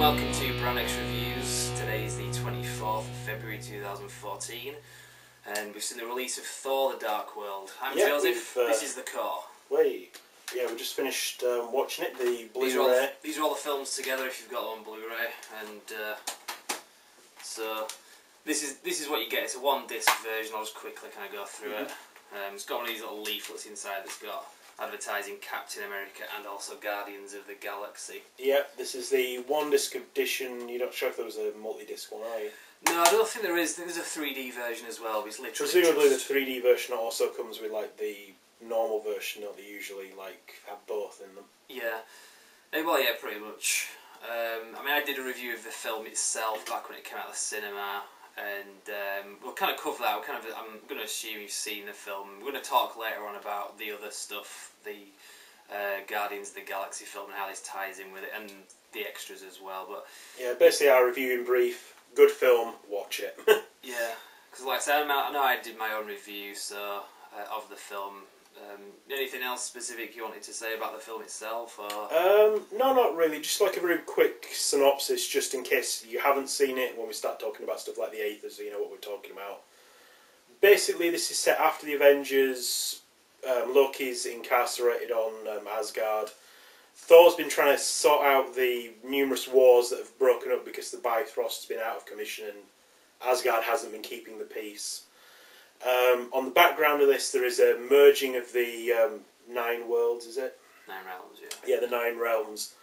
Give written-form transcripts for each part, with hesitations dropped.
welcome to Brand X Reviews. Today is the 24th of February 2014 and we've seen the release of Thor: The Dark World. I'm Joseph, this is the core. Yeah, we just finished watching it, the Blu-Ray. These are all the films together if you've got them on Blu-Ray, and so this is what you get. It's a one-disc version. I'll just quickly kind of go through it. It's got one of these little leaflets inside that's got advertising Captain America and also Guardians of the Galaxy. Yeah, this is the one-disc edition. You're not sure if there was a multi-disc one, are you? No, I don't think there is. There's a 3D version as well, but it's literally presumably the 3D version also comes with like the normal version, don't they usually like have both in them? Yeah. Well, yeah, pretty much. I mean, I did a review of the film itself back when it came out of the cinema, and we'll kind of cover that. I'm going to assume you've seen the film. We're going to talk later on about the other stuff, the Guardians of the Galaxy film and how this ties in with it, and the extras as well. But yeah, basically our review in brief: good film, watch it. Yeah, because like I said, I know I did my own review of the film. Anything else specific you wanted to say about the film itself? Or? No, not really. Just like a very quick synopsis, just in case you haven't seen it when we start talking about stuff like the Aether, so you know what we're talking about. Basically, this is set after the Avengers. Loki's incarcerated on Asgard. Thor's been trying to sort out the numerous wars that have broken up because the Bifrost's been out of commission and Asgard hasn't been keeping the peace. On the background of this, there is a merging of the 9 worlds, is it? 9 realms, yeah. Yeah, the 9 realms.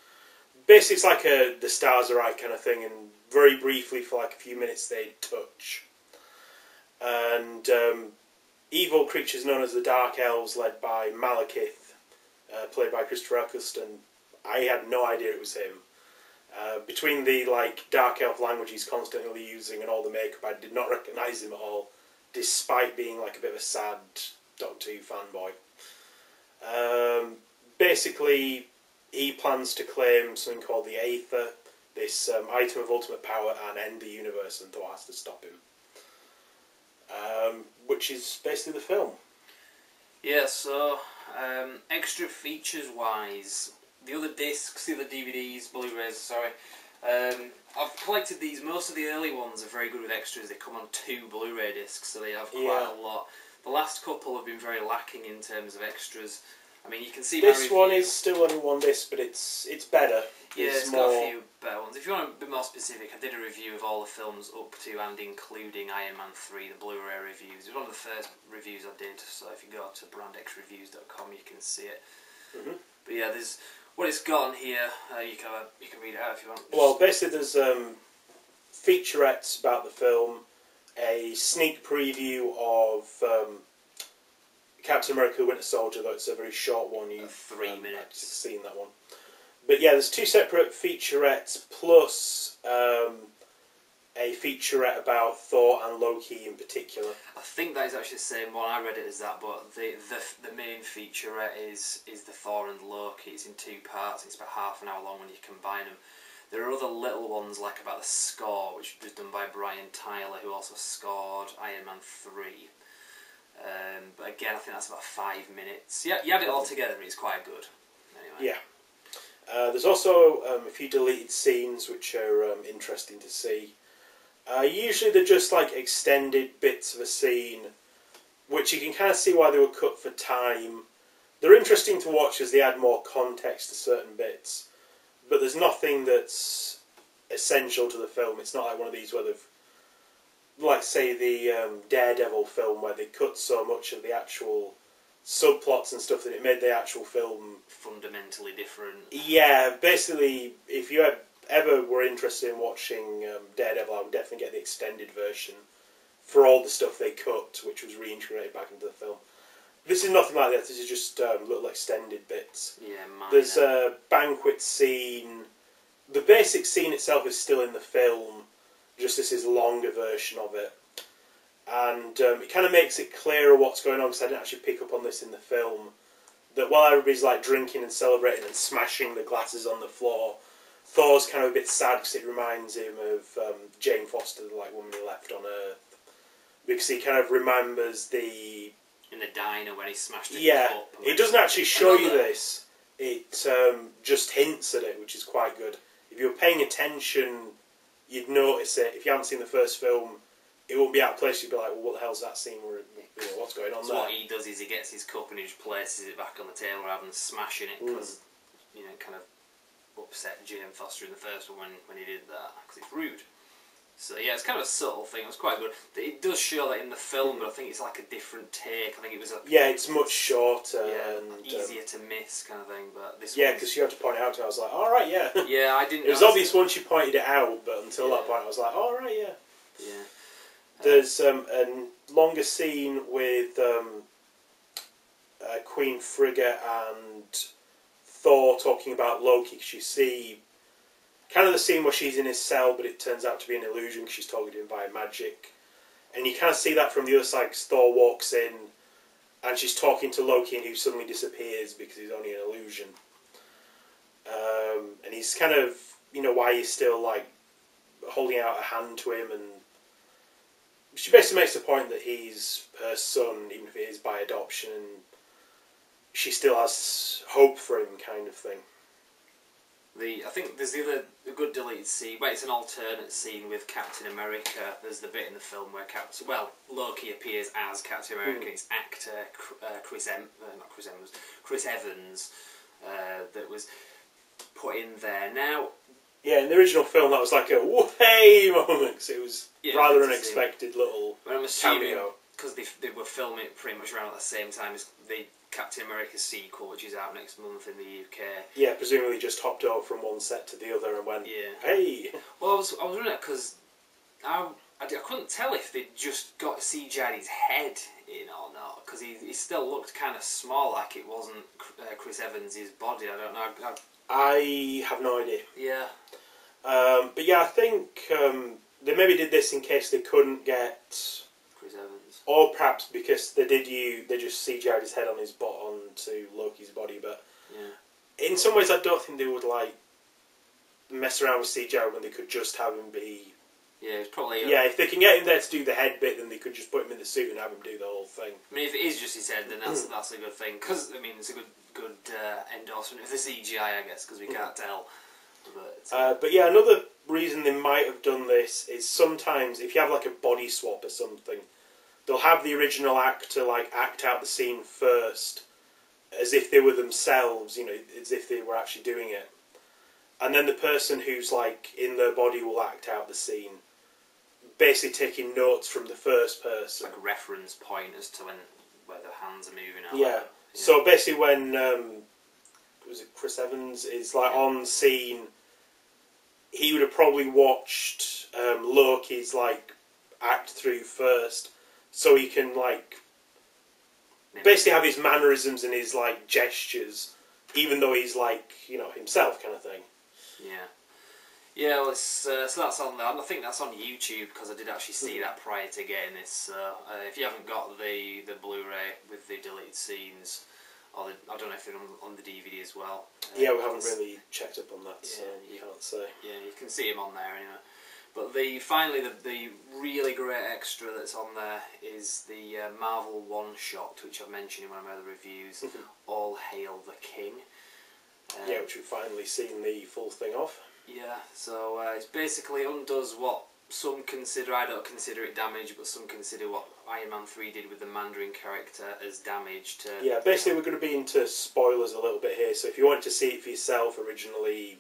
Basically, it's like the stars are right kind of thing, and very briefly, for like a few minutes, they touch. And evil creatures known as the Dark Elves, led by Malekith, played by Christopher Eccleston. I had no idea it was him. Between the Dark Elf language he's constantly using and all the makeup, I did not recognise him at all, despite being like a bit of a sad Doctor Who fanboy. Basically, he plans to claim something called the Aether, this item of ultimate power, and end the universe, and Thor has to stop him. Which is basically the film. Yeah, so extra features wise, the other discs, the other DVDs, Blu-rays, sorry, I've collected these. Most of the early ones are very good with extras. They come on 2 Blu-ray discs, so they have quite a lot. The last couple have been very lacking in terms of extras. I mean, you can see this one is still only 1 disc, but it's better. Yeah, it's got a few better ones. If you want to be more specific, I did a review of all the films up to and including Iron Man 3, the Blu-ray reviews. It was one of the first reviews I did, so if you go to brandxreviews.com you can see it. But yeah, there's what it's got on here. You can read it out if you want. Well, basically there's featurettes about the film, a sneak preview of Captain America: The Winter Soldier, though it's a very short one. You've 3 minutes. Seen that one. But yeah, there's 2 separate featurettes plus a featurette about Thor and Loki in particular. I think that is actually the same one. I read it as that, but the main featurette is the Thor and Loki. It's in 2 parts. It's about half an hour long when you combine them. There are other little ones like about the score, which was done by Brian Tyler, who also scored Iron Man 3. But again, I think that's about 5 minutes. Yeah, you add it all together, it's quite good. Anyway. Yeah. There's also a few deleted scenes which are interesting to see. Usually they're just like extended bits of a scene, which you can kind of see why they were cut for time. They're interesting to watch as they add more context to certain bits, but there's nothing that's essential to the film. It's not like one of these where they've, like say the Daredevil film, where they cut so much of the actual subplots and stuff that it made the actual film fundamentally different. Yeah, basically, if you ever were interested in watching Daredevil, I would definitely get the extended version for all the stuff they cut, which was reintegrated back into the film. This is nothing like that. This is just little extended bits. Yeah, minor. There's a banquet scene. The basic scene itself is still in the film, just this is a longer version of it. And it kind of makes it clearer what's going on, because I didn't actually pick up on this in the film, that while everybody's like drinking and celebrating and smashing the glasses on the floor, Thor's kind of a bit sad because it reminds him of Jane Foster, the woman he left on Earth, because he kind of remembers in the diner when he smashed it. Yeah, it doesn't actually show you this. It just hints at it, which is quite good. If if you're paying attention, you'd notice it. If you haven't seen the first film, it won't be out of place. You'd be like, well, what the hell's that scene? Where, what's going on so there? what he does is he gets his cup and he just places it back on the table rather than smashing it, because you know, it kind of upset Jane Foster in the first one when he did that, because it's rude. So yeah, it's kind of a subtle thing. It was quite good. It does show that in the film, but I think it's like a different take. I think it was a it's much shorter and easier to miss kind of thing. But this because you have to point it out to me. I was like, all right, yeah. Yeah, I didn't. It was obvious once you pointed it out, but until that point, I was like, all right, yeah. Yeah. There's a longer scene with Queen Frigga and Thor talking about Loki, because you see kind of the scene where she's in his cell, but it turns out to be an illusion because she's talking to him via magic. And you kind of see that from the other side, because Thor walks in and she's talking to Loki, and he suddenly disappears because he's only an illusion. And he's kind of, you know, why he's still like holding out a hand to him, and she basically makes the point that he's her son, even if it is by adoption, and she still has hope for him, kind of thing. I think there's a good deleted scene. Well, it's an alternate scene with Captain America. There's the bit in the film where Loki appears as Captain America. It's actor Chris Evans that was put in there. Now, yeah, in the original film, that was like a way moment, because it was rather unexpected little cameo. Because they were filming it pretty much around at the same time as the Captain America sequel, which is out next month in the UK. Yeah, presumably just hopped over from one set to the other and went, hey! Well, I was wondering that, because I couldn't tell if they just got CGI'd his head in or not, because he still looked kind of small, like it wasn't Chris Evans' body. I don't know. I have no idea. Yeah. But yeah, I think they maybe did this in case they couldn't get Chris Evans. Or perhaps because they just CGI'd his head on his onto Loki's body, but in some ways I don't think they would like mess around with CGI when they could just have him be. Yeah, it's probably. If they can get him there to do the head bit, then they could just put him in the suit and have him do the whole thing. I mean, if it is just his head, then that's a good thing, because I mean it's a good endorsement of the CGI, I guess, because we can't tell. But yeah, another reason they might have done this is sometimes if you have like a body swap or something, they'll have the original actor like act out the scene first, as if they were themselves, you know, as if they were actually doing it, and then the person who's like in their body will act out the scene, basically taking notes from the first person, like a reference point as to where the hands are moving. Yeah. So basically, when was it Chris Evans is like on scene, he would have probably watched Loki's like act through first, so he can like basically have his mannerisms and his like gestures, even though he's like, you know, himself kind of thing. Yeah. Yeah, well, so that's on there. I think that's on YouTube, because I did actually see that prior to getting this. If you haven't got the Blu-ray with the deleted scenes, or I don't know if they're on the DVD as well. We haven't really checked up on that, so you can't say. Yeah, you can see him on there anyway. But the really great extra that's on there is the Marvel one-shot, which I've mentioned in one of my other reviews, All Hail the King. Which we've finally seen the full thing of. Yeah, so it basically undoes what some consider, I don't consider it damage, but some consider what Iron Man 3 did with the Mandarin character as damage to... Yeah, basically we're going to be into spoilers a little bit here, so if you want to see it for yourself originally,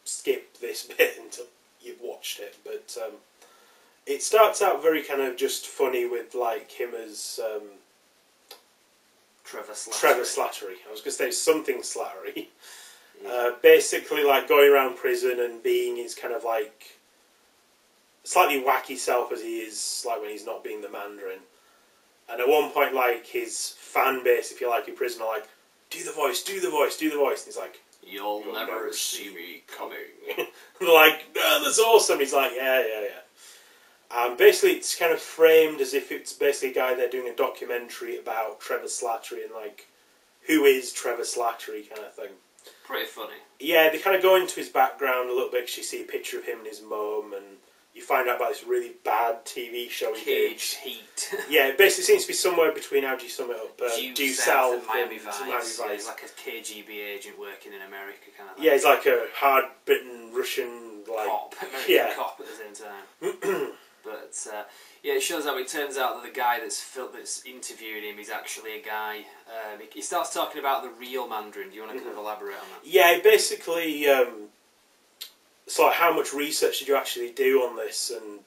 skip this bit until you've watched it. But it starts out very kind of just funny with like him as... Trevor Slattery. I was going to say something Slattery. Yeah. Basically like going around prison and being his kind of like slightly wacky self as he is like when he's not being the Mandarin. And at one point like his fan base, if you like, in prison are like, do the voice, do the voice, do the voice. And he's like, You'll never see me coming. And they're like, no, that's awesome. He's like, yeah. Basically it's kind of framed as if it's basically a guy there doing a documentary about Trevor Slattery and like, who is Trevor Slattery kind of thing. Pretty funny. Yeah, they kind of go into his background a little bit, because you see a picture of him and his mum, and you find out about this really bad TV show. Caged Heat. Yeah, it basically seems to be somewhere between, how do you sum it up? Due South and Miami Vice. Yeah, he's like a KGB agent working in America kind of thing. Yeah, he's like a hard-bitten Russian, like... Cop. American cop at the same time. But, yeah, it shows how it turns out that the guy that's interviewing him is actually a guy. He starts talking about the real Mandarin. Do you want to kind of elaborate on that? Yeah, basically... it's like, how much research did you actually do on this? And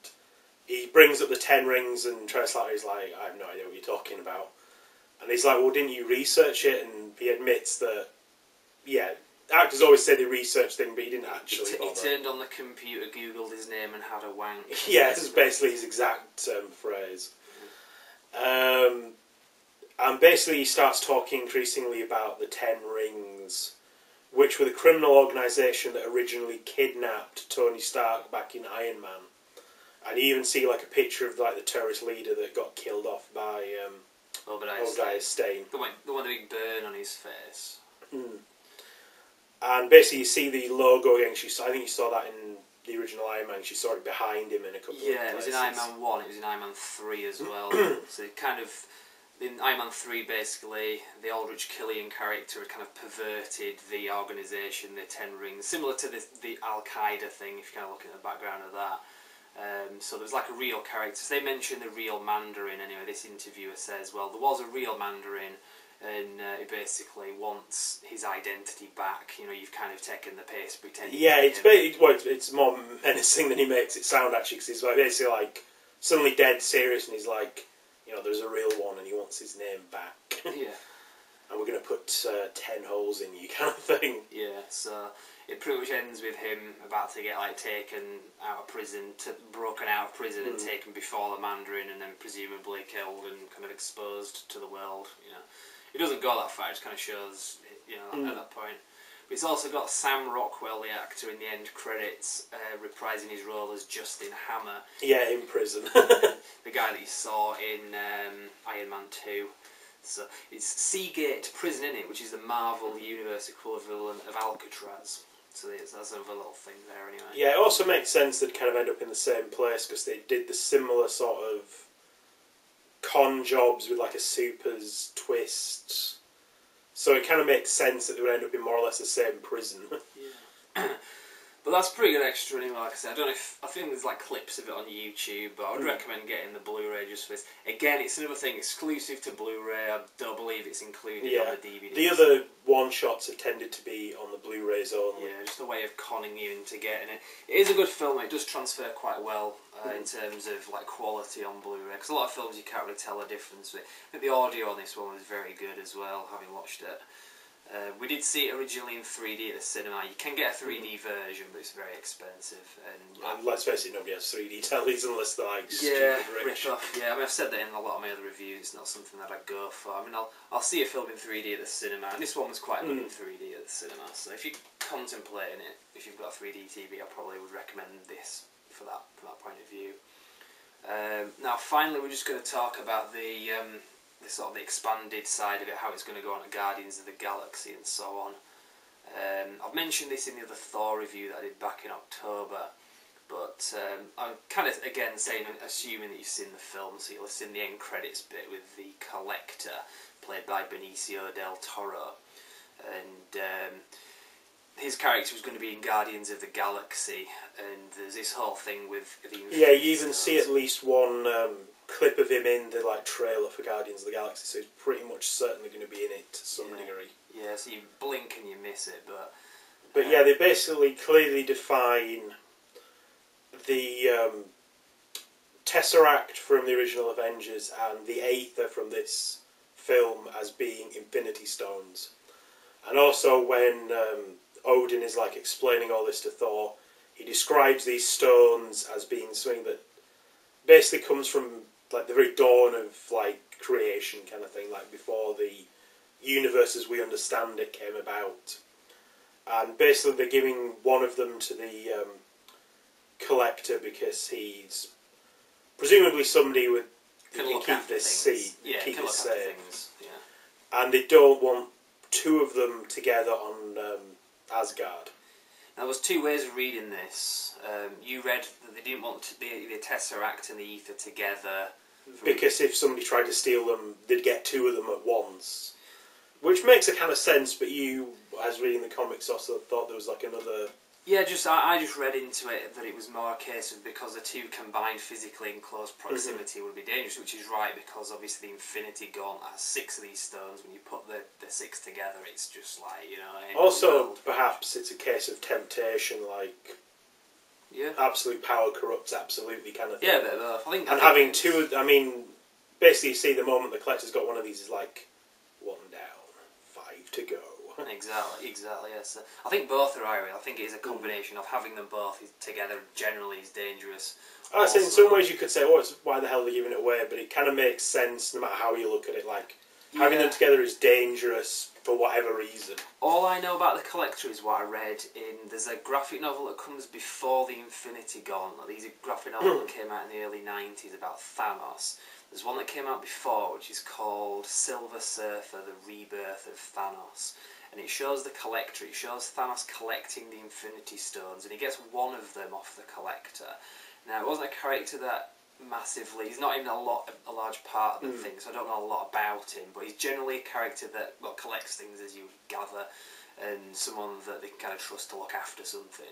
he brings up the 10 rings, and Translator's like, I have no idea what you're talking about. And he's like, well, didn't you research it? And he admits that, yeah, actors always say they researched things, but he didn't actually bother. He turned on the computer, googled his name, and had a wank. Yeah, this is basically his exact phrase. And basically he starts talking increasingly about the 10 rings, which were the criminal organisation that originally kidnapped Tony Stark back in Iron Man. And you even see like a picture of like the terrorist leader that got killed off by Obadiah Stane. The one with the big burn on his face. And basically you see the logo again. I think you saw that in the original Iron Man. She saw it behind him in a couple of places. Yeah, it was in Iron Man 1, it was in Iron Man 3 as well. So it kind of... In Iron Man 3, basically, the Aldrich Killian character had kind of perverted the organisation, the 10 rings, similar to the Al-Qaeda thing, if you kind of look at the background of that. So there was like a real character. So they mentioned the real Mandarin anyway. This interviewer says, well, there was a real Mandarin, and he basically wants his identity back. You know, you've kind of taken the piss, pretending. Yeah, it's more menacing than he makes it sound, actually, because he's like, basically like suddenly dead serious, and he's like, you know, there's a real one, and he wants his name back. Yeah. And we're going to put 10 holes in you, kind of thing. Yeah, so it pretty much ends with him about to get like taken out of prison, broken out of prison and taken before the Mandarin, and then presumably killed and kind of exposed to the world. You know, it doesn't go that far; it just kind of shows, you know, at that point. But it's also got Sam Rockwell, the actor, in the end credits, reprising his role as Justin Hammer. Yeah, in prison. The guy that you saw in Iron Man 2. So it's Seagate Prison, innit, which is the Marvel Universe equivalent of Alcatraz. So that's another little thing there, anyway. Yeah, it also makes sense that kind of end up in the same place, because they did the similar sort of con jobs with like a supers twist. So it kind of makes sense that they would end up in more or less the same prison. Yeah. But that's pretty good extra anyway, like I said. I think there's like clips of it on YouTube, but I would recommend getting the Blu-ray just for this. Again, it's another thing exclusive to Blu-ray. I don't believe it's included on the DVD. The other one-shots have tended to be on the Blu-rays only. Yeah, just a way of conning you into getting it. It is a good film. It does transfer quite well in terms of like quality on Blu-ray, because a lot of films you can't really tell a difference with. I think the audio on this one was very good as well, having watched it. We did see it originally in 3D at the cinema. You can get a 3D version, but it's very expensive. And let's face it, nobody has 3D tellies unless they're like stupid rich. Yeah, I mean, I've said that in a lot of my other reviews. It's not something that I'd go for. I mean, I'll see a film in 3D at the cinema, and this one was quite good in 3D at the cinema. So if you're contemplating it, if you've got a 3D TV, I probably would recommend this for that point of view. Now, finally, we're just going to talk about the sort of the expanded side of it, how it's going to go on to Guardians of the Galaxy and so on. I've mentioned this in the other Thor review that I did back in October, but I'm kind of, again, assuming that you've seen the film, so you'll have seen the end credits bit with the Collector, played by Benicio del Toro, and his character was going to be in Guardians of the Galaxy, and there's this whole thing with the Infinity you even Stones. see at least one clip of him in the like trailer for Guardians of the Galaxy, so he's pretty much certainly going to be in it to some degree. Yeah, so you blink and you miss it, but yeah, they basically clearly define the Tesseract from the original Avengers and the Aether from this film as being Infinity Stones. And also when Odin is like explaining all this to Thor, he describes these stones as being something that basically comes from like the very dawn of like creation kind of thing, like before the universe as we understand it came about. And basically they're giving one of them to the Collector because he's presumably somebody with who can keep this seed, keep it safe. And they don't want two of them together on Asgard. Now, there's two ways of reading this. You read that they didn't want the Tesseract and the Ether together. Because if somebody tried to steal them, they'd get two of them at once. Which makes a kind of sense, but you, as reading the comics, also thought there was like another... Yeah, I just read into it that it was more a case of because the two combined physically in close proximity would be dangerous, which is right, because obviously the Infinity Gauntlet has 6 of these stones. When you put the 6 together, it's just like, you know... Also, perhaps it's a case of temptation, like... Yeah. Absolute power corrupts absolutely kind of thing. Yeah, but I think... And having two... I mean, basically you see the moment the collector's got one of these is like, 1 down, 5 to go. Exactly, yes. I think both are Irish. I think it is a combination of having them both together generally is dangerous. I say in some ways you could say, oh, it's, why the hell are they giving it away? But it kind of makes sense no matter how you look at it. Like, having them together is dangerous for whatever reason. All I know about the collector is what I read in... There's a graphic novel that comes before the Infinity Gauntlet. There's a graphic novel that came out in the early 90s about Thanos. There's one that came out before, which is called Silver Surfer, The Rebirth of Thanos. And it shows the collector, it shows Thanos collecting the Infinity Stones, and he gets one of them off the collector. Now, it wasn't a character that massively... He's not even a large part of the thing, so I don't know a lot about him, but he's generally a character that, well, collects things, as you gather, and someone that they can kind of trust to look after something.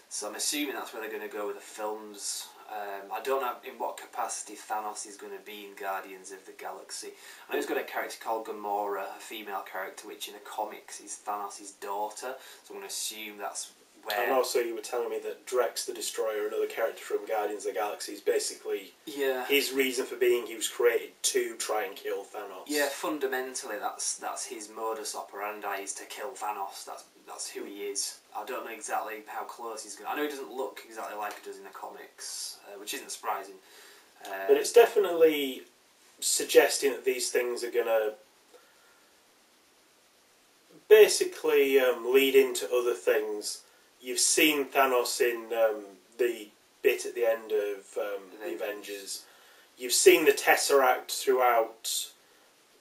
So I'm assuming that's where they're going to go with the films. I don't know in what capacity Thanos is going to be in Guardians of the Galaxy. I know he's got a character called Gamora, a female character, which in the comics is Thanos' daughter, so I'm going to assume that's where... And also you were telling me that Drex the Destroyer, another character from Guardians of the Galaxy, is basically his reason for being. He was created to try and kill Thanos. Yeah, fundamentally that's his modus operandi, is to kill Thanos. That's who he is. I don't know exactly how close he's going. I know he doesn't look exactly like he does in the comics, which isn't surprising. But it's definitely suggesting that these things are going to basically lead into other things. You've seen Thanos in the bit at the end of the Avengers. You've seen the Tesseract throughout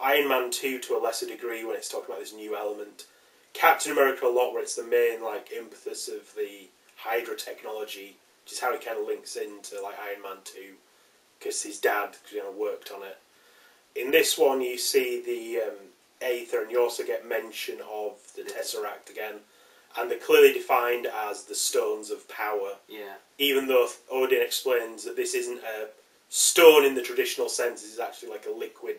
Iron Man 2 to a lesser degree when it's talking about this new element. Captain America a lot, where it's the main like impetus of the Hydra technology, which is how it kind of links into like Iron Man 2, because his dad worked on it. In this one, you see the Aether, and you also get mention of the Tesseract again, and they're clearly defined as the Stones of Power. Yeah. Even though Odin explains that this isn't a stone in the traditional sense, this is actually like a liquid,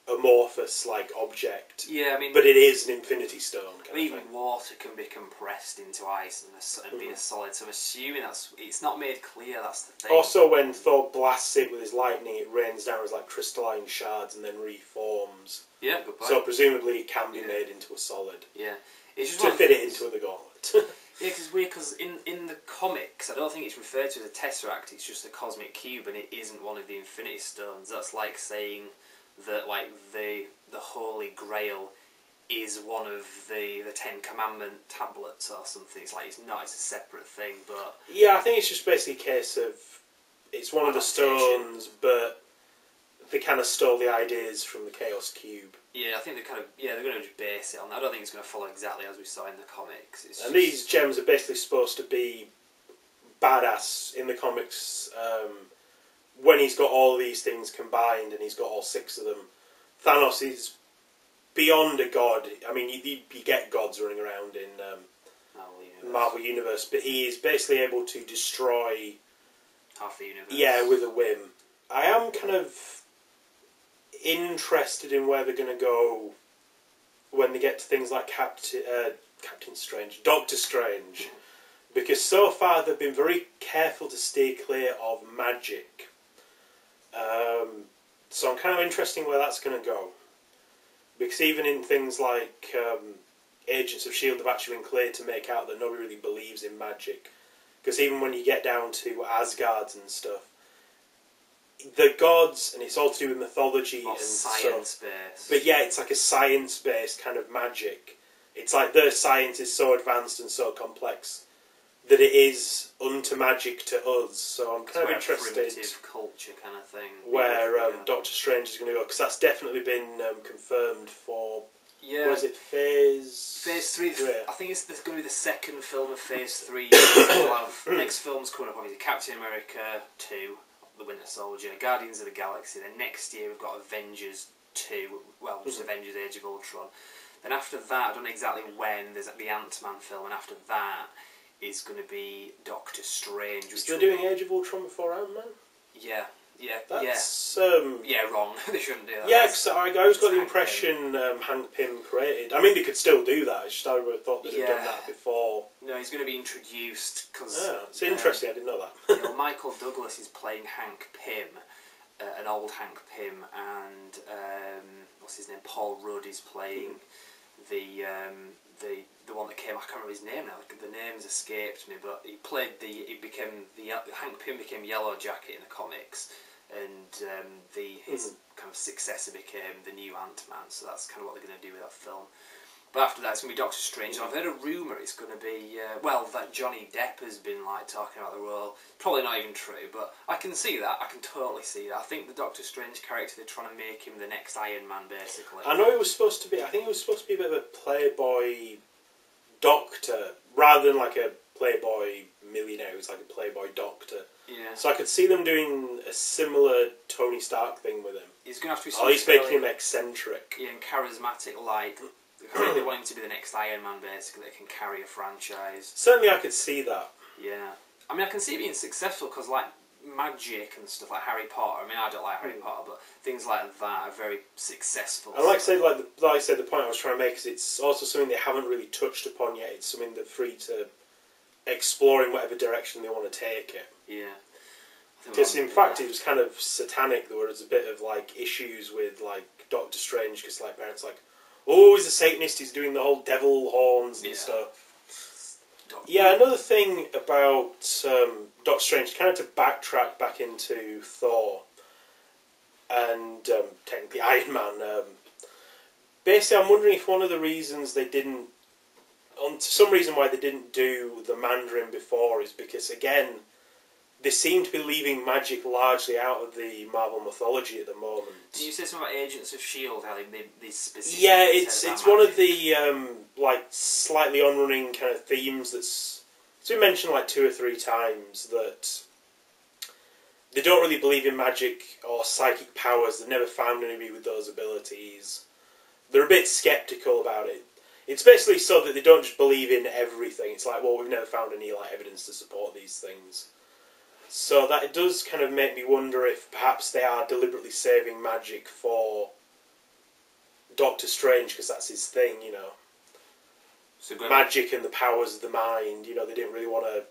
amorphous like object. Yeah, I mean, but it is an Infinity Stone. Even water can be compressed into ice and be a solid. So I'm assuming it's not made clear. That's the thing. Also, when Thor blasts it with his lightning, it rains down as like crystalline shards and then reforms. Yeah, good point. So presumably it can be made into a solid. Yeah, it's just to fit it into the gauntlet. Yeah, because it's weird, because in the comics, I don't think it's referred to as a Tesseract. It's just a cosmic cube, and it isn't one of the Infinity Stones. That's like saying that like the Holy Grail is one of the 10 Commandment tablets or something. It's like it's not. It's a separate thing. But yeah, I think it's just basically a case of it's one of the stones, but they kind of stole the ideas from the Chaos Cube. Yeah, I think they're going to just base it on that. I don't think it's going to follow exactly as we saw in the comics. And these gems are basically supposed to be badass in the comics. When he's got all these things combined and he's got all 6 of them, Thanos is beyond a god. I mean, you get gods running around in Marvel Universe, but he is basically able to destroy half the universe. Yeah, with a whim. I am kind of interested in where they're going to go when they get to things like Captain Strange, Doctor Strange, because so far they've been very careful to stay clear of magic. So I'm kind of interested in where that's going to go, because even in things like Agents of S.H.I.E.L.D. have actually been clear to make out that nobody really believes in magic, because even when you get down to Asgard and stuff, the gods, and it's all to do with mythology and science-based. But yeah, it's like a science-based kind of magic. It's like their science is so advanced and so complex that it is unto magic to us. So I'm kind of interested. Primitive culture kind of thing. Where Doctor Strange is going to go, because that's definitely been confirmed for Yeah. What is it? Phase 3. Yeah. I think it's going to be the second film of Phase 3. We'll have next film's coming up. Obviously, Captain America 2, The Winter Soldier, Guardians of the Galaxy. Then next year we've got Avengers 2. Well, just Avengers: Age of Ultron. Then after that, I don't know exactly when. There's the Ant-Man film, and after that is going to be Doctor Strange. Which they're doing Age of Ultron before Ant-Man? Yeah. That's, yeah, wrong. They shouldn't do that. Yeah, because I always got the impression Hank Pym created. I mean, they could still do that. It's just I would have thought they'd have done that before. No, he's going to be introduced because... Yeah, it's interesting. I didn't know that. Michael Douglas is playing Hank Pym, an old Hank Pym, and what's his name? Paul Rudd is playing the one that came. I can't remember his name now. The name's escaped me, but he played Hank Pym became Yellow Jacket in the comics, and his kind of successor became the new Ant-Man. So that's kind of what they're going to do with that film. But after that, it's going to be Doctor Strange. And I've heard a rumour it's going to be that Johnny Depp has been talking about the role. Probably not even true, but I can see that. I can totally see that. I think the Doctor Strange character, they're trying to make him the next Iron Man, basically. I know it was supposed to be. I think it was supposed to be a bit of a playboy doctor rather than like a playboy millionaire. It was like a playboy doctor. Yeah. So I could see them doing a similar Tony Stark thing with him. He's going to have to be. At least making him eccentric. Yeah, and charismatic, like. I think they want him to be the next Iron Man, basically, that can carry a franchise. Certainly I could see that. Yeah. I mean, I can see it being successful because, magic and stuff like Harry Potter. I mean, I don't like Harry Potter, but things like that are very successful. And like I said, the point I was trying to make is it's also something they haven't really touched upon yet. It's something they're free to explore in whatever direction they want to take it. Yeah. Because in fact it was kind of satanic. There was a bit of issues with Doctor Strange because parents oh, he's a Satanist, he's doing the whole devil horns and stuff. Yeah, another thing about Doctor Strange, kind of to backtrack back into Thor and technically Iron Man, basically I'm wondering if one of the reasons they didn't, for some reason why they didn't do the Mandarin before is because, again, they seem to be leaving magic largely out of the Marvel mythology at the moment. Did you say something about Agents of S.H.I.E.L.D, how they made these specific... Yeah, it's one of the slightly on-running kind of themes that's been mentioned 2 or 3 times, that they don't really believe in magic or psychic powers. They've never found anybody with those abilities. They're a bit sceptical about it. It's basically so that they don't just believe in everything. It's we've never found any evidence to support these things. So that it does kind of make me wonder if perhaps they are deliberately saving magic for Doctor Strange, because that's his thing, So magic and the powers of the mind, they didn't really want to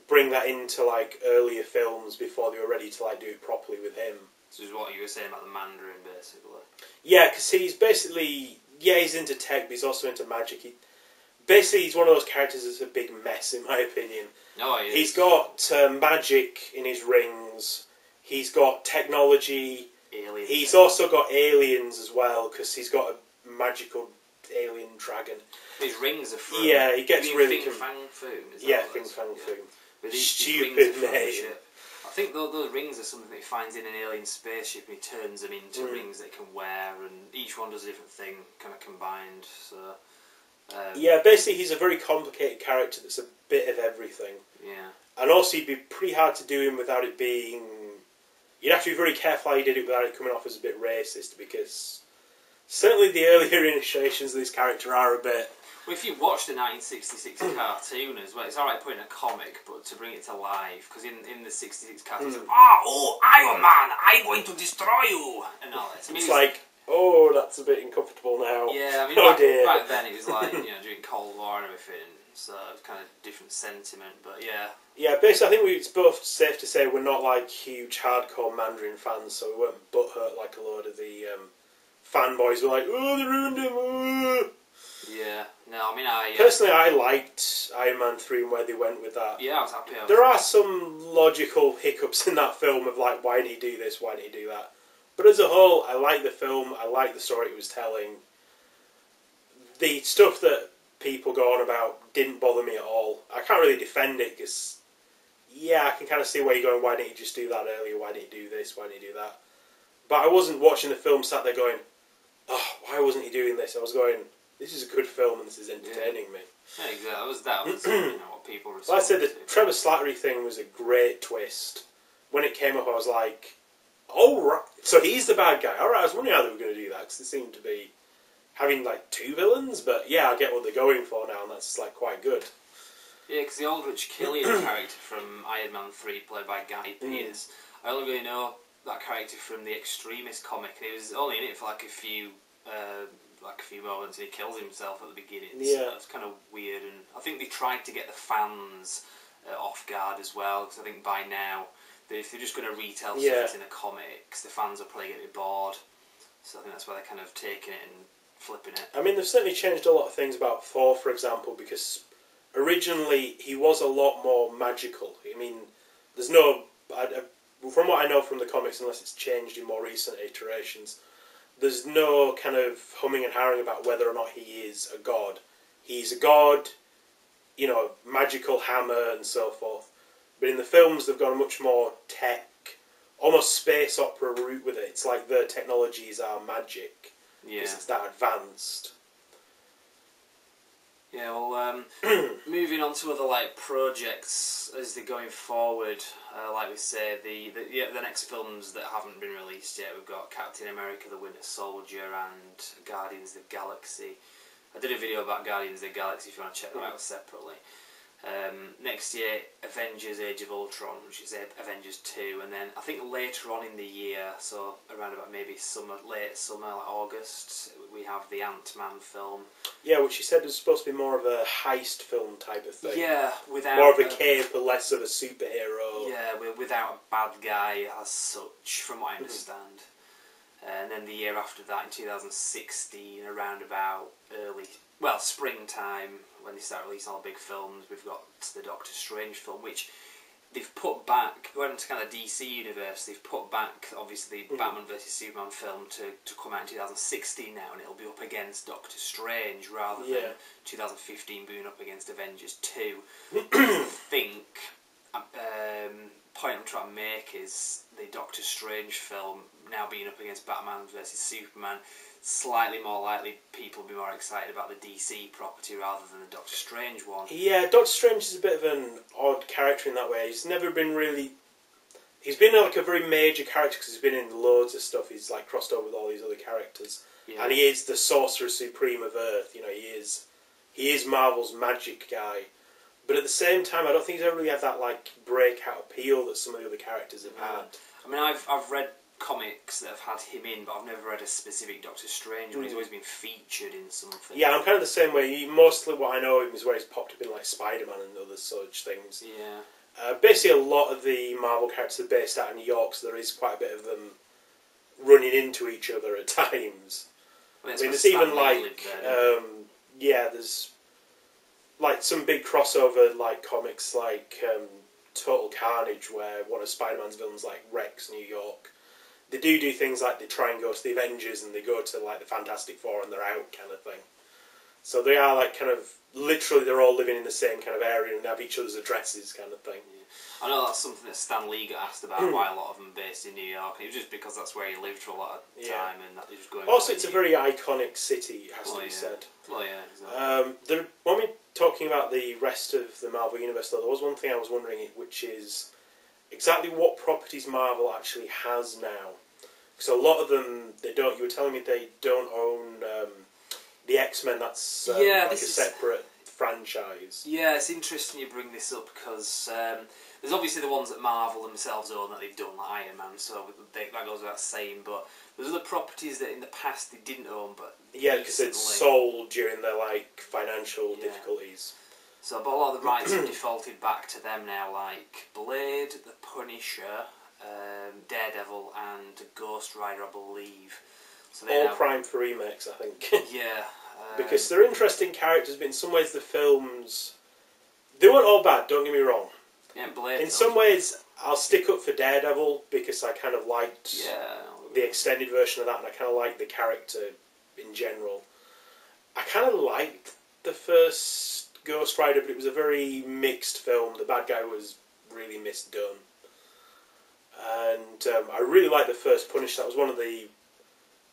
bring that into earlier films before they were ready to do it properly with him. So this is what you were saying about the Mandarin, basically. Yeah, because he's basically, he's into tech, but he's also into magic. He's one of those characters that's a big mess, in my opinion. Oh, he is. He's got magic in his rings. He's got technology. Aliens. He's also got aliens as well, because he's got a magical alien dragon. His rings are from... Yeah, he gets really... Fin Fang Foom, is that Yeah, what Fin Fang Foom. But Stupid name. I think those rings are something that he finds in an alien spaceship, and he turns them into rings that he can wear, and each one does a different thing, kind of combined, so... yeah, basically he's a very complicated character that's a bit of everything. Yeah. And also it'd be pretty hard to do him without it being... You'd have to be very careful how you did it without it coming off as a bit racist, because certainly the earlier initiations of this character are a bit... Well, if you watch the 1966 cartoon as well, it's alright putting a comic, but to bring it to life, because in the 66 cartoon, it's Iron Man, I'm going to destroy you, and all that. I mean, it's oh, that's a bit uncomfortable now. Yeah, I mean, back then it was during Cold War and everything, so it was kind of different sentiment, but yeah. Yeah, basically I think it's both safe to say we're not huge hardcore Mandarin fans, so we weren't butthurt like a load of the fanboys were oh, they ruined him, oh. Yeah, no, I mean, personally, I liked Iron Man 3 and where they went with that. Yeah, I was happy. There are some logical hiccups in that film of why did he do this, why did he do that? But as a whole, I like the film, I like the story it was telling. The stuff that people go on about didn't bother me at all. I can't really defend it, because, I can kind of see where you're going, why didn't you just do that earlier, why didn't you do this, why didn't you do that? But I wasn't watching the film sat there going, oh, why wasn't he doing this? I was going, this is a good film and this is entertaining me. Yeah, exactly. That was what people responded Like I said, the to. Trevor Slattery thing was a great twist. When it came up, I was like, oh, right. So he's the bad guy. Alright, I was wondering how they were going to do that, because they seemed to be having, like, 2 villains, but yeah, I get what they're going for now, and that's, like, quite good. Yeah, because the Aldrich Killian character from Iron Man 3, played by Guy Pearce, I only really know that character from the Extremist comic, and he was only in it for, like, a few moments, and he kills himself at the beginning, so it's kind of weird, and I think they tried to get the fans off guard as well, because I think by now, if they're just going to retell stuff that's in the comics, the fans will probably get a bit bored. So I think that's why they're kind of taking it and flipping it. I mean, they've certainly changed a lot of things about Thor, for example, because originally he was a lot more magical. I mean, there's no... from what I know from the comics, unless it's changed in more recent iterations, there's no kind of humming and hawing about whether or not he is a god. He's a god, you know, magical hammer and so forth. But in the films, they've gone a much more tech, almost space opera route with it. It's like their technologies are magic, because it's that advanced. Yeah, well, moving on to other like projects as they're going forward, like we say, the next films that haven't been released yet, we've got Captain America: The Winter Soldier and Guardians of the Galaxy. I did a video about Guardians of the Galaxy if you want to check them out separately. Next year, Avengers: Age of Ultron, which is Avengers 2, and then I think later on in the year, so around about maybe late summer, like August, we have the Ant-Man film. Yeah, which you said was supposed to be more of a heist film type of thing. Yeah, without... more of a cape, less of a superhero. Yeah, without a bad guy as such, from what I understand. And then the year after that, in 2016, around about springtime, when they start releasing all the big films, we've got the Doctor Strange film, which they've put back, going into kind of DC universe, they've put back, obviously, the Batman vs Superman film to come out in 2016 now, and it'll be up against Doctor Strange, rather than 2015 being up against Avengers 2. I think, point I'm trying to make is the Doctor Strange film now being up against Batman vs Superman, slightly more likely people will be more excited about the DC property rather than the Doctor Strange one. Yeah, Doctor Strange is a bit of an odd character in that way. He's never been really... He's been like a very major character because he's been in loads of stuff. He's like crossed over with all these other characters. Yeah. And he is the Sorcerer Supreme of Earth. You know, he is Marvel's magic guy. But at the same time, I don't think he's ever really had that like breakout appeal that some of the other characters have had. I mean, I've read comics that have had him in, but I've never read a specific Doctor Strange one. He's always been featured in something. Yeah, I'm kind of the same way. Mostly what I know of him is where he's popped up in like Spider-Man and other such things. Yeah. Basically, a lot of the Marvel characters are based out of New York, so there is quite a bit of them running into each other at times. I mean, there's even like, there's like some big crossover like comics like Total Carnage, where one of Spider-Man's villains like wrecks New York. They do things like they try and go to the Avengers and they go to like the Fantastic Four and they're out kind of thing. So they are like kind of, literally they're all living in the same kind of area and have each other's addresses kind of thing. Yeah. I know that's something that Stan Lee got asked about, why a lot of them are based in New York. It was just because that's where he lived for a lot of time and that he was going. Also, it's a very iconic city, it has to be said. Well, yeah, exactly. When we're talking about the rest of the Marvel Universe, though, there was one thing I was wondering, which is exactly what properties Marvel actually has now. Because a lot of them, they don't. You were telling me they don't own the X-Men. That's like a separate franchise. Yeah, it's interesting you bring this up because there's obviously the ones that Marvel themselves own that they've done, like Iron Man, so that goes without saying, but there's other properties that in the past they didn't own, but because it's sold during their like financial difficulties. So, but a lot of the rights have defaulted back to them now, like Blade, The Punisher, Daredevil, and Ghost Rider, I believe. So all primed for remakes, I think. Yeah. Because they're interesting characters, but in some ways the films, they weren't all bad, don't get me wrong. Yeah, Blade. In some ways, I'll stick up for Daredevil because I kind of liked the extended version of that, and I kind of liked the character in general. I kind of liked the first Ghost Rider, but it was a very mixed film. The bad guy was really misdone. And I really liked the first Punisher. That was one of the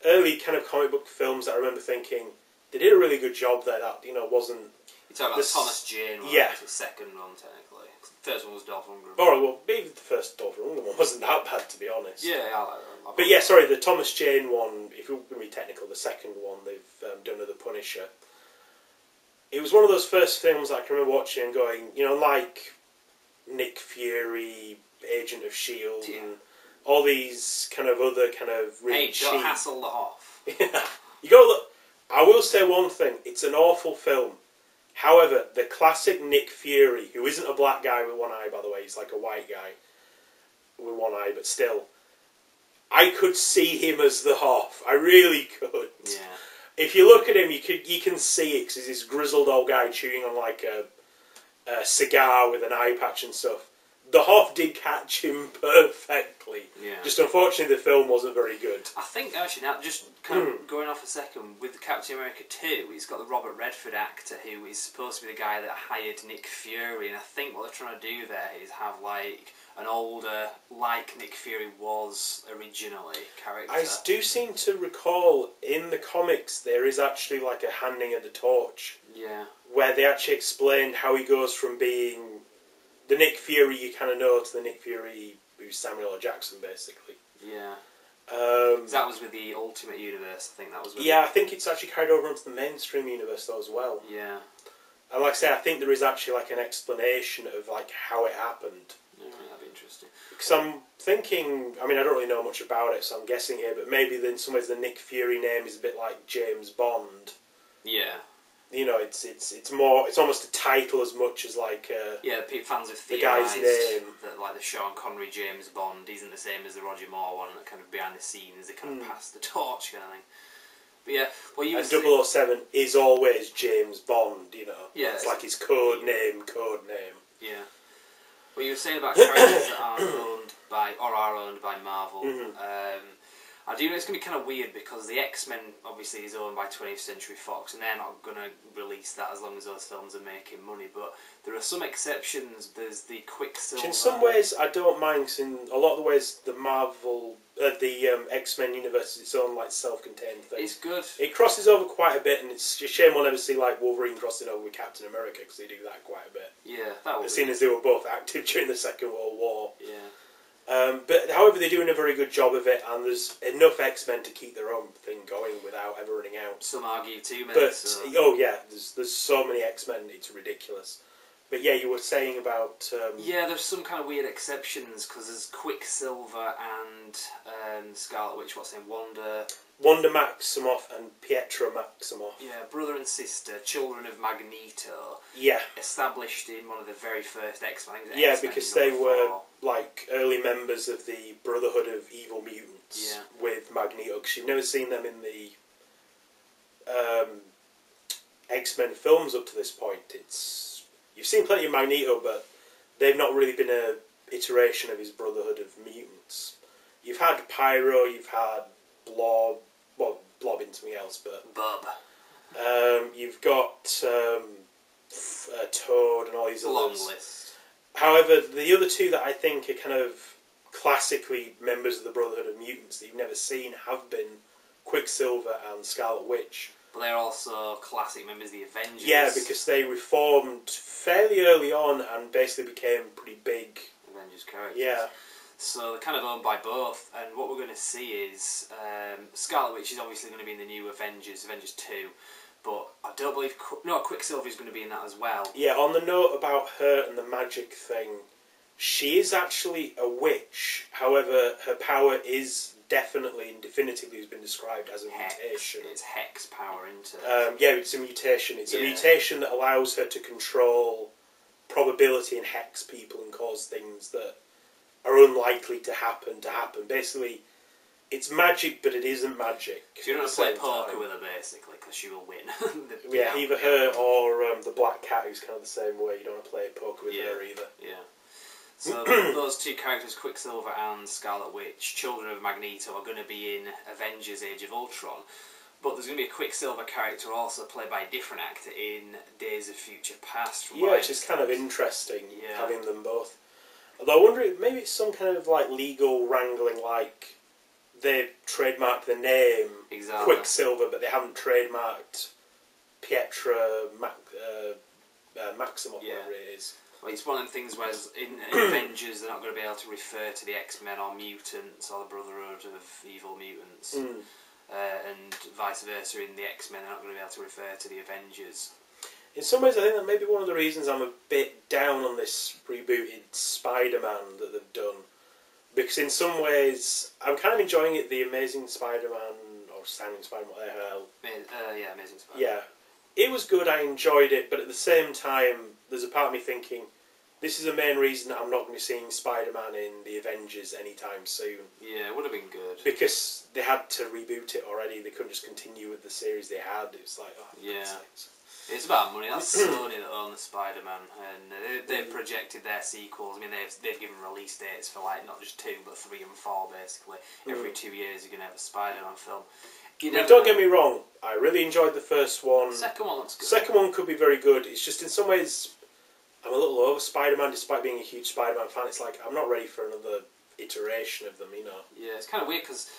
early kind of comic book films that I remember thinking they did a really good job there. That wasn't. You're talking about the Thomas Jane one. Yeah. The second one, technically. The first one was Dolph Lundgren. Oh well, maybe the first Dolph Lundgren one wasn't that bad, to be honest. Yeah, I like that. But yeah, sorry, the Thomas Jane one. If we're going to be technical, the second one they've done of the Punisher. It was one of those first films that I can remember watching and going, like Nick Fury, Agent of S.H.I.E.L.D. Yeah. and all these kind of other kind of really cheap. Don't hassle the Hoff. You go look. I will say one thing: it's an awful film. However, the classic Nick Fury, who isn't a black guy with one eye, by the way, he's like a white guy with one eye, but still, I could see him as the Hoff. I really could. Yeah. If you look at him, you can see it because he's this grizzled old guy chewing on like a cigar with an eye patch and stuff. The Hoff did catch him perfectly. Yeah. Just unfortunately, the film wasn't very good. I think actually now, just kind of going off a second, with Captain America 2, he's got the Robert Redford actor who is supposed to be the guy that hired Nick Fury, and I think what they're trying to do there is have like an older, like Nick Fury was originally, character. I do seem to recall in the comics there is actually like a handing of the torch. Yeah. Where they actually explained how he goes from being the Nick Fury you kind of know to the Nick Fury who's Samuel L. Jackson, basically. Yeah. That was with the Ultimate Universe, I think that was with I think it's actually carried over into the mainstream universe though as well. Yeah. And like I say, I think there is actually like an explanation of like how it happened. Yeah, that'd be interesting. Because I'm thinking, I mean I don't really know much about it, so I'm guessing here, but maybe in some ways the Nick Fury name is a bit like James Bond. Yeah. It's more. It's almost a title as much as like. Fans have the guy's theorised name. that like the Sean Connery James Bond isn't the same as the Roger Moore one, and kind of behind the scenes they kind of pass the torch kind of thing. But yeah, well you. And 007 is always James Bond. Yeah, it's like his code name. Yeah. Well, you were saying about characters that aren't owned by or are owned by Marvel. I do know it's going to be kind of weird because the X-Men obviously is owned by 20th Century Fox and they're not going to release that as long as those films are making money, but there are some exceptions. There's the Quicksilver. In some ways I don't mind, because in a lot of the ways the Marvel, the X-Men universe is its own like self-contained thing. It's good. It crosses over quite a bit, and it's a shame we'll never see like Wolverine crossing over with Captain America, because they do that quite a bit. Yeah, that would Seeing as they were both active during the Second World War. Yeah. But however, they're doing a very good job of it, and there's enough X-Men to keep their own thing going without ever running out. Some argue too many. But so. there's so many X-Men, it's ridiculous. But yeah, you were saying about yeah, there's some kind of weird exceptions because there's Quicksilver and Scarlet Witch. What's her name? Wanda Maximoff and Pietro Maximoff. Yeah, brother and sister, children of Magneto. Yeah. Established in one of the very first X-Men. Yeah, because they were like early members of the Brotherhood of Evil Mutants with Magneto. Because you've never seen them in the X-Men films up to this point. You've seen plenty of Magneto, but they've not really been a iteration of his Brotherhood of Mutants. You've had Pyro, you've had Blob, well, Blob into something else, but Bub. You've got Toad and all these Long others. list. However, the other two that I think are kind of classically members of the Brotherhood of Mutants that you've never seen have been Quicksilver and Scarlet Witch. But they're also classic members of the Avengers. Yeah, because they reformed fairly early on and basically became pretty big Avengers characters. Yeah. So they're kind of owned by both, and what we're going to see is Scarlet Witch is obviously going to be in the new Avengers 2, but I don't believe Quicksilver is going to be in that as well. Yeah, on the note about her and the magic thing, she is actually a witch. However, her power is definitely and definitively has been described as a mutation. It's hex power, isn't it? Yeah, it's a mutation. It's a mutation that allows her to control probability and hex people and cause things that are unlikely to happen. Basically, it's magic, but it isn't magic. So you don't have to play poker with her, basically, because she will win. Either her or the Black Cat, who's kind of the same way. You don't want to play poker with her either. Yeah. So those two characters, Quicksilver and Scarlet Witch, children of Magneto, are going to be in Avengers Age of Ultron. But there's going to be a Quicksilver character also played by a different actor in Days of Future Past. Which is kind of interesting, having them both. Although I wonder if maybe it's some kind of like legal wrangling, like they trademarked the name Quicksilver, but they haven't trademarked Pietra Maximoff, whatever it is. Well, it's one of the things where in Avengers they're not going to be able to refer to the X-Men or mutants or the Brotherhood of Evil Mutants, and vice versa. In the X-Men they're not going to be able to refer to the Avengers. In some ways, I think that may be one of the reasons I'm a bit down on this rebooted Spider-Man that they've done. Because in some ways, I'm kind of enjoying it, the Amazing Spider-Man, or Standing Spider-Man, what the hell. Yeah, Amazing Spider-Man. Yeah. It was good, I enjoyed it, but at the same time, there's a part of me thinking, this is the main reason that I'm not going to be seeing Spider-Man in the Avengers anytime soon. Yeah, it would have been good. Because they had to reboot it already, they couldn't just continue with the series they had. It was like, oh, yeah. It's about money. That's Sony that own the Spider-Man, and they've projected their sequels. I mean, they've given release dates for like not just 2 but 3 and 4 basically. Every 2 years you're gonna have a Spider-Man film. Don't get me wrong, I really enjoyed the first one. The second one looks good. Second one could be very good. It's just in some ways I'm a little over Spider-Man, despite being a huge Spider-Man fan. It's like I'm not ready for another iteration of them, you know. Yeah, it's kind of weird because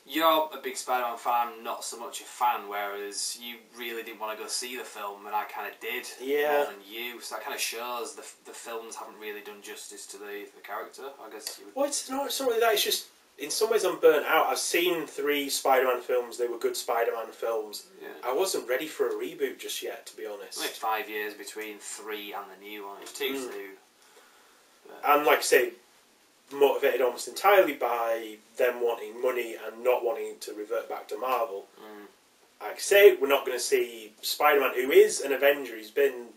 you're a big Spider-Man fan, I'm not so much a fan, whereas you really didn't want to go see the film, and I kind of did, more than you, so that kind of shows the films haven't really done justice to the character, I guess you would... Well, it's not really that, it's just, in some ways I'm burnt out. I've seen 3 Spider-Man films, they were good Spider-Man films. Yeah. I wasn't ready for a reboot just yet, to be honest. It's 5 years between 3 and the new one, it's too soon. And like I say, motivated almost entirely by them wanting money and not wanting to revert back to Marvel. Like I say, we're not going to see Spider-Man, who is an Avenger. He's been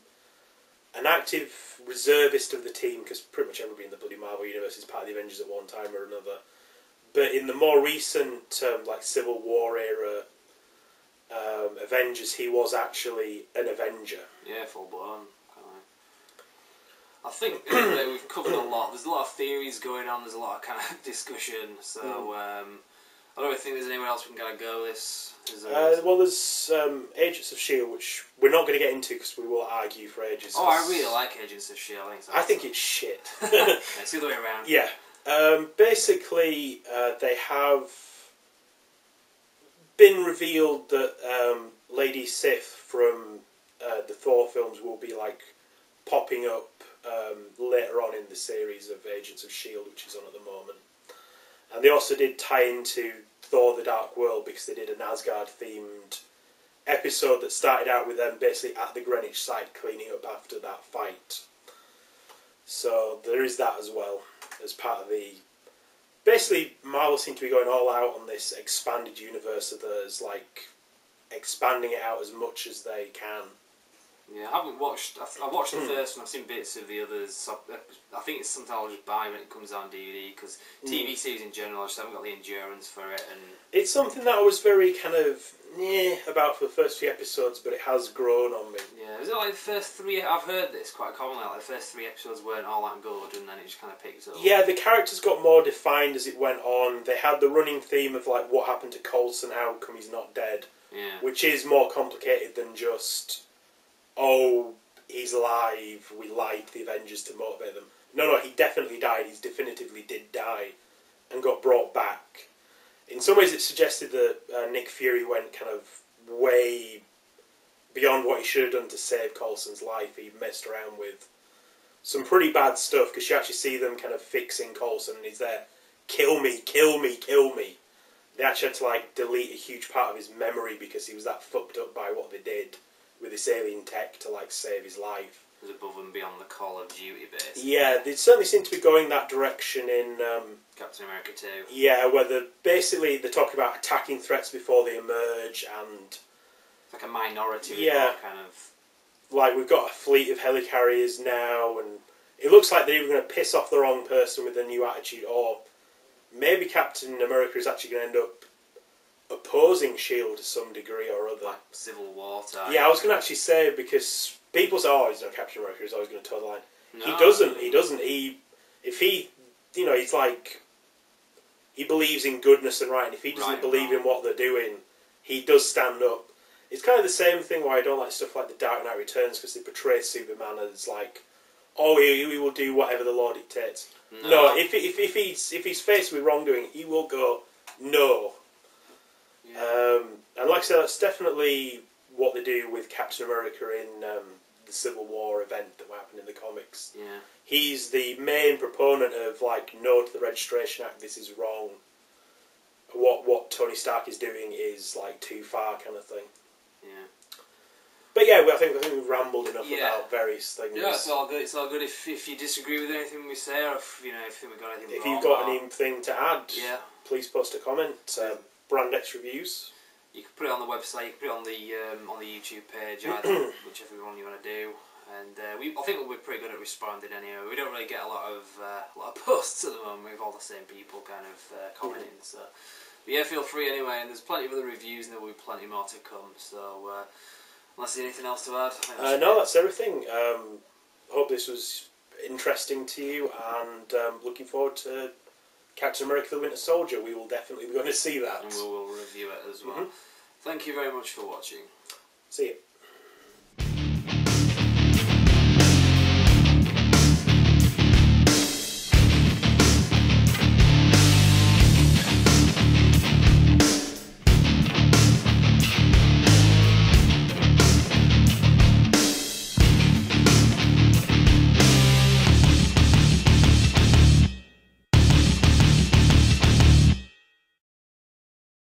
an active reservist of the team, because pretty much everybody in the bloody Marvel universe is part of the Avengers at one time or another. But in the more recent, like Civil War era Avengers, he was actually an Avenger. Yeah, full blown. I think we've covered a lot. There's a lot of theories going on. There's a lot of kind of discussion. So I don't really think there's anywhere else we can kind of go this. Well, there's Agents of S.H.I.E.L.D, which we're not going to get into because we will argue for ages. Oh, I really like Agents of S.H.I.E.L.D. I think it's shit. It's the other way around. Yeah. Basically, they have been revealed that Lady Sif from the Thor films will be like popping up later on in the series of Agents of S.H.I.E.L.D, which is on at the moment. And they also did tie into Thor the Dark World, because they did an Asgard themed episode that started out with them basically at the Greenwich site cleaning up after that fight. So there is that as well, as part of the... Basically, Marvel seem to be going all out on this expanded universe of theirs, like expanding it out as much as they can. Yeah, I haven't watched... I watched the first one, I've seen bits of the others. So I think it's something I'll just buy when it comes on DVD, because TV series in general, I just haven't got the endurance for it. And it's something that I was very kind of about for the first few episodes, but it has grown on me. Yeah, is it like the first 3... I've heard this quite commonly, like the first 3 episodes weren't all that good, and then it just kind of picked up. Yeah, the characters got more defined as it went on. They had the running theme of like what happened to Coulson, how come he's not dead, which is more complicated than just... oh, he's alive, we lied to the Avengers to motivate them. No, he definitely died, he definitively did die, and got brought back. In some ways it suggested that Nick Fury went kind of way beyond what he should have done to save Coulson's life. He messed around with some pretty bad stuff, because you actually see them kind of fixing Coulson, and he's there, kill me, kill me, kill me. They actually had to like delete a huge part of his memory because he was that fucked up by what they did with this alien tech to like save his life. It was above and beyond the Call of Duty base. Yeah, they certainly seem to be going that direction in Captain America 2. Yeah, where they're talking about attacking threats before they emerge, and it's like a minority kind of... Like, we've got a fleet of helicarriers now, and it looks like they're either going to piss off the wrong person with a new attitude, or maybe Captain America is actually going to end up opposing S.H.I.E.L.D to some degree or other. Like Civil War type. Yeah, I was going to actually say, because people say, oh, he's no Captain America, he's always going to toe the line. No. He doesn't. He's like, he believes in goodness and right, and if he doesn't believe in what they're doing, he does stand up. It's kind of the same thing why I don't like stuff like The Dark Knight Returns, because they portray Superman as like, oh, he will do whatever the law dictates. No, if he's faced with wrongdoing, he will go no. Yeah. And like I said, that's definitely what they do with Captain America in the Civil War event that happened in the comics. Yeah. He's the main proponent of, like, no to the Registration Act, this is wrong. What Tony Stark is doing is, like, too far kind of thing. Yeah. But yeah, I think we've rambled enough about various things. Yeah, it's all good. It's all good if you disagree with anything we say, or if you think we got anything if wrong. If you've got anything to add, please post a comment. Brand X Reviews. You can put it on the website. You can put it on the YouTube page, either whichever one you want to do. And I think we're pretty good at responding anyway. We don't really get a lot of posts at the moment with all the same people kind of commenting. So, but yeah, feel free anyway. And there's plenty of other reviews, and there will be plenty more to come. So. Unless there's anything else to add? No, that's everything. Hope this was interesting to you, and looking forward to Captain America the Winter Soldier. We will definitely be going to see that. And we will review it as well. Thank you very much for watching. See you.